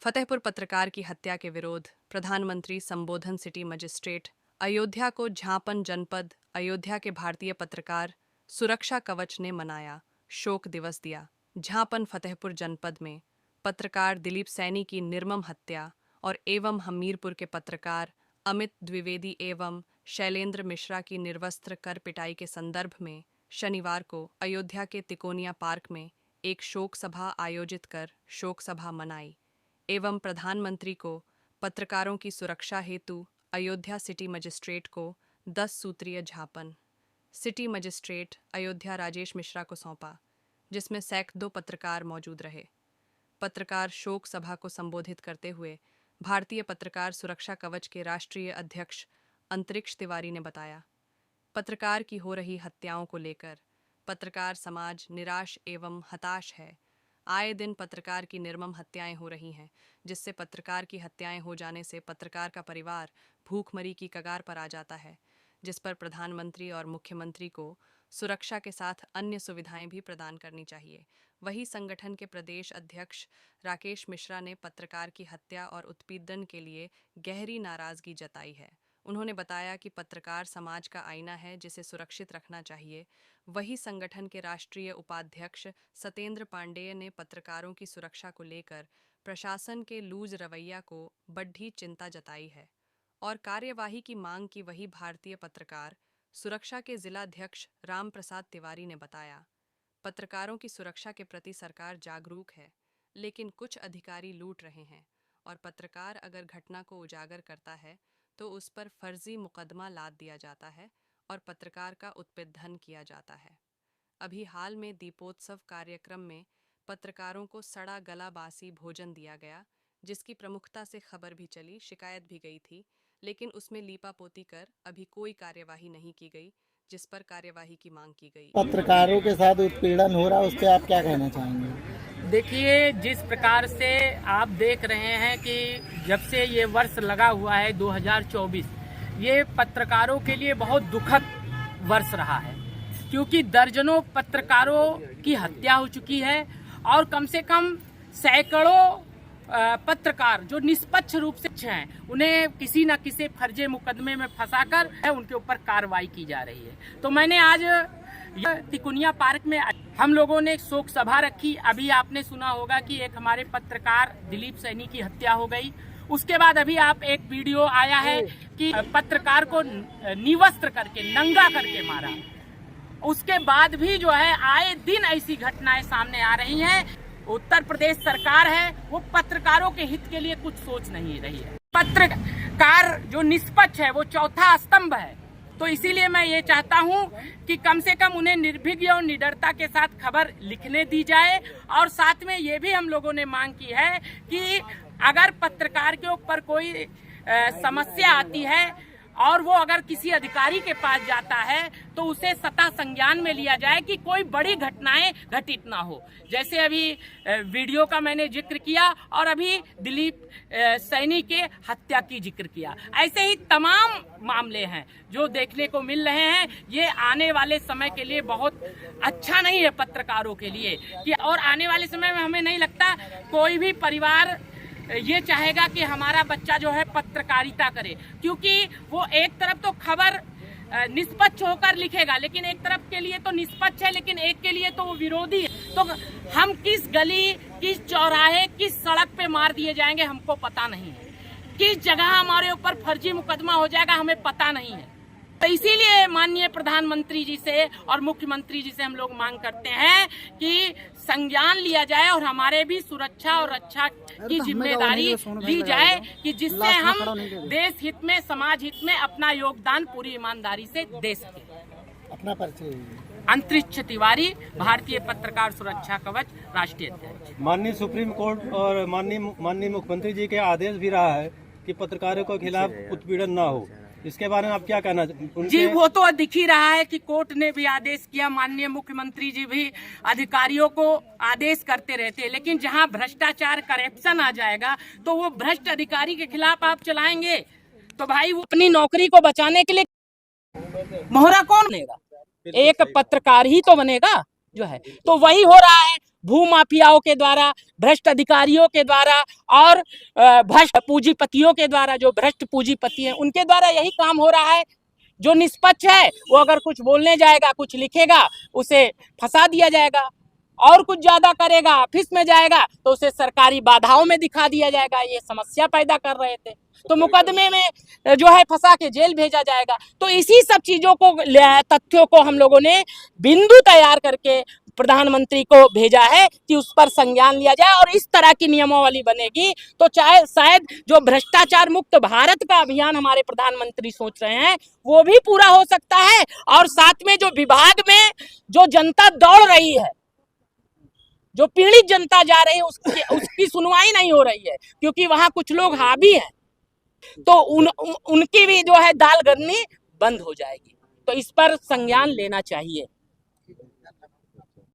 फतेहपुर पत्रकार की हत्या के विरोध प्रधानमंत्री संबोधन सिटी मजिस्ट्रेट अयोध्या को झापन जनपद अयोध्या के भारतीय पत्रकार सुरक्षा कवच ने मनाया शोक दिवस दिया। झापन फतेहपुर जनपद में पत्रकार दिलीप सैनी की निर्मम हत्या और एवं हमीरपुर के पत्रकार अमित द्विवेदी एवं शैलेंद्र मिश्रा की निर्वस्त्र कर पिटाई के संदर्भ में शनिवार को अयोध्या के तिकोनिया पार्क में एक शोक सभा आयोजित कर शोक सभा मनाई एवं प्रधानमंत्री को पत्रकारों की सुरक्षा हेतु अयोध्या सिटी मजिस्ट्रेट को 10 सूत्रीय ज्ञापन सिटी मजिस्ट्रेट अयोध्या राजेश मिश्रा को सौंपा, जिसमें सैकड़ों पत्रकार मौजूद रहे। पत्रकार शोक सभा को संबोधित करते हुए भारतीय पत्रकार सुरक्षा कवच के राष्ट्रीय अध्यक्ष अंतरिक्ष तिवारी ने बताया, पत्रकार की हो रही हत्याओं को लेकर पत्रकार समाज निराश एवं हताश है। आए दिन पत्रकार की निर्मम हत्याएं हो रही हैं, जिससे पत्रकार की हत्याएं हो जाने से पत्रकार का परिवार भूखमरी की कगार पर आ जाता है, जिस पर प्रधानमंत्री और मुख्यमंत्री को सुरक्षा के साथ अन्य सुविधाएं भी प्रदान करनी चाहिए। वही संगठन के प्रदेश अध्यक्ष राकेश मिश्रा ने पत्रकार की हत्या और उत्पीड़न के लिए गहरी नाराजगी जताई है। उन्होंने बताया कि पत्रकार समाज का आईना है, जिसे सुरक्षित रखना चाहिए। वही संगठन के राष्ट्रीय उपाध्यक्ष सतेंद्र पांडेय ने पत्रकारों की सुरक्षा को लेकर प्रशासन के लूज रवैया को बड़ी चिंता जताई है और कार्यवाही की मांग की। वही भारतीय पत्रकार सुरक्षा के जिलाध्यक्ष राम प्रसाद तिवारी ने बताया, पत्रकारों की सुरक्षा के प्रति सरकार जागरूक है, लेकिन कुछ अधिकारी लूट रहे हैं और पत्रकार अगर घटना को उजागर करता है तो उस पर फर्जी मुकदमा लाद दिया जाता है और पत्रकार का उत्पीड़न किया जाता है। अभी हाल में दीपोत्सव कार्यक्रम में पत्रकारों को सड़ा गला बासी भोजन दिया गया, जिसकी प्रमुखता से खबर भी चली, शिकायत भी गई थी, लेकिन उसमें लीपापोती कर अभी कोई कार्यवाही नहीं की गई, जिस पर कार्यवाही की मांग की गई। पत्रकारों के साथ उत्पीड़न हो रहा है, उस पर आप क्या कहना चाहेंगे? देखिए, जिस प्रकार से आप देख रहे हैं कि जब से ये वर्ष लगा हुआ है 2024, ये पत्रकारों के लिए बहुत दुखद वर्ष रहा है, क्योंकि दर्जनों पत्रकारों की हत्या हो चुकी है और कम से कम सैकड़ों पत्रकार जो निष्पक्ष रूप से हैं, उन्हें किसी न किसी फर्जी मुकदमे में फंसाकर उनके ऊपर कार्रवाई की जा रही है। तो मैंने आज तिकोनिया पार्क में हम लोगों ने एक शोक सभा रखी। अभी आपने सुना होगा कि एक हमारे पत्रकार दिलीप सैनी की हत्या हो गई। उसके बाद अभी आप एक वीडियो आया है कि पत्रकार को निवस्त्र करके नंगा करके मारा। उसके बाद भी जो है आए दिन ऐसी घटनाएं सामने आ रही हैं। उत्तर प्रदेश सरकार है वो पत्रकारों के हित के लिए कुछ सोच नहीं रही है। पत्रकार जो निष्पक्ष है वो चौथा स्तंभ है। तो इसीलिए मैं ये चाहता हूं कि कम से कम उन्हें निर्भीक और निडरता के साथ खबर लिखने दी जाए। और साथ में ये भी हम लोगों ने मांग की है कि अगर पत्रकार के ऊपर कोई समस्या आती है और वो अगर किसी अधिकारी के पास जाता है तो उसे सतह संज्ञान में लिया जाए कि कोई बड़ी घटनाएं घटित ना हो। जैसे अभी वीडियो का मैंने जिक्र किया और अभी दिलीप सैनी के हत्या की जिक्र किया। ऐसे ही तमाम मामले हैं जो देखने को मिल रहे हैं। ये आने वाले समय के लिए बहुत अच्छा नहीं है पत्रकारों के लिए कि और आने वाले समय में हमें नहीं लगता कोई भी परिवार ये चाहेगा कि हमारा बच्चा जो है पत्रकारिता करे, क्योंकि वो एक तरफ तो खबर निष्पक्ष होकर लिखेगा, लेकिन एक तरफ के लिए तो निष्पक्ष है, लेकिन एक के लिए तो वो विरोधी है। तो हम किस गली, किस चौराहे, किस सड़क पे मार दिए जाएंगे हमको पता नहीं है। किस जगह हमारे ऊपर फर्जी मुकदमा हो जाएगा हमें पता नहीं है। तो इसीलिए माननीय प्रधानमंत्री जी से और मुख्यमंत्री जी से हम लोग मांग करते हैं कि संज्ञान लिया जाए और हमारे भी सुरक्षा और रक्षा की जिम्मेदारी ली जाए, कि जिससे हम देश हित में, समाज हित में अपना योगदान पूरी ईमानदारी से दे सके। अपना परिचय। अंतरिक्ष तिवारी, भारतीय पत्रकार सुरक्षा कवच, राष्ट्रीय अध्यक्ष। माननीय सुप्रीम कोर्ट और माननीय मुख्यमंत्री जी के आदेश भी रहा है कि पत्रकारों के खिलाफ उत्पीड़न न हो, इसके बारे में आप क्या कहना चाहते? जी, वो तो दिख ही रहा है कि कोर्ट ने भी आदेश किया, माननीय मुख्यमंत्री जी भी अधिकारियों को आदेश करते रहते हैं, लेकिन जहां भ्रष्टाचार, करप्शन आ जाएगा तो वो भ्रष्ट अधिकारी के खिलाफ आप चलाएंगे तो भाई वो अपनी नौकरी को बचाने के लिए मोहरा कौन बनेगा? एक पत्रकार ही तो बनेगा जो है। तो वही हो रहा है, भूमाफियाओं के द्वारा, भ्रष्ट अधिकारियों के द्वारा और भ्रष्ट पूंजीपतियों के द्वारा, जो भ्रष्ट पूंजीपति हैं उनके द्वारा यही काम हो रहा है। जो निष्पक्ष है वो अगर कुछ बोलने जाएगा, कुछ लिखेगा, उसे फंसा दिया जाएगा, और कुछ ज्यादा करेगा, ऑफिस में जाएगा तो उसे सरकारी बाधाओं में दिखा दिया जाएगा। ये समस्या पैदा कर रहे थे तो मुकदमे में जो है फंसा के जेल भेजा जाएगा। तो इसी सब चीजों को, तथ्यों को हम लोगों ने बिंदु तैयार करके प्रधानमंत्री को भेजा है कि उस पर संज्ञान लिया जाए और इस तरह की नियमावली बनेगी तो चाहे शायद जो भ्रष्टाचार मुक्त भारत का अभियान हमारे प्रधानमंत्री सोच रहे हैं वो भी पूरा हो सकता है। और साथ में जो विभाग में जो जनता दौड़ रही है, जो पीड़ित जनता जा रही है, उसकी सुनवाई नहीं हो रही है क्योंकि वहां कुछ लोग हावी हैं, तो उनकी भी जो है दाल गलनी बंद हो जाएगी। तो इस पर संज्ञान लेना चाहिए।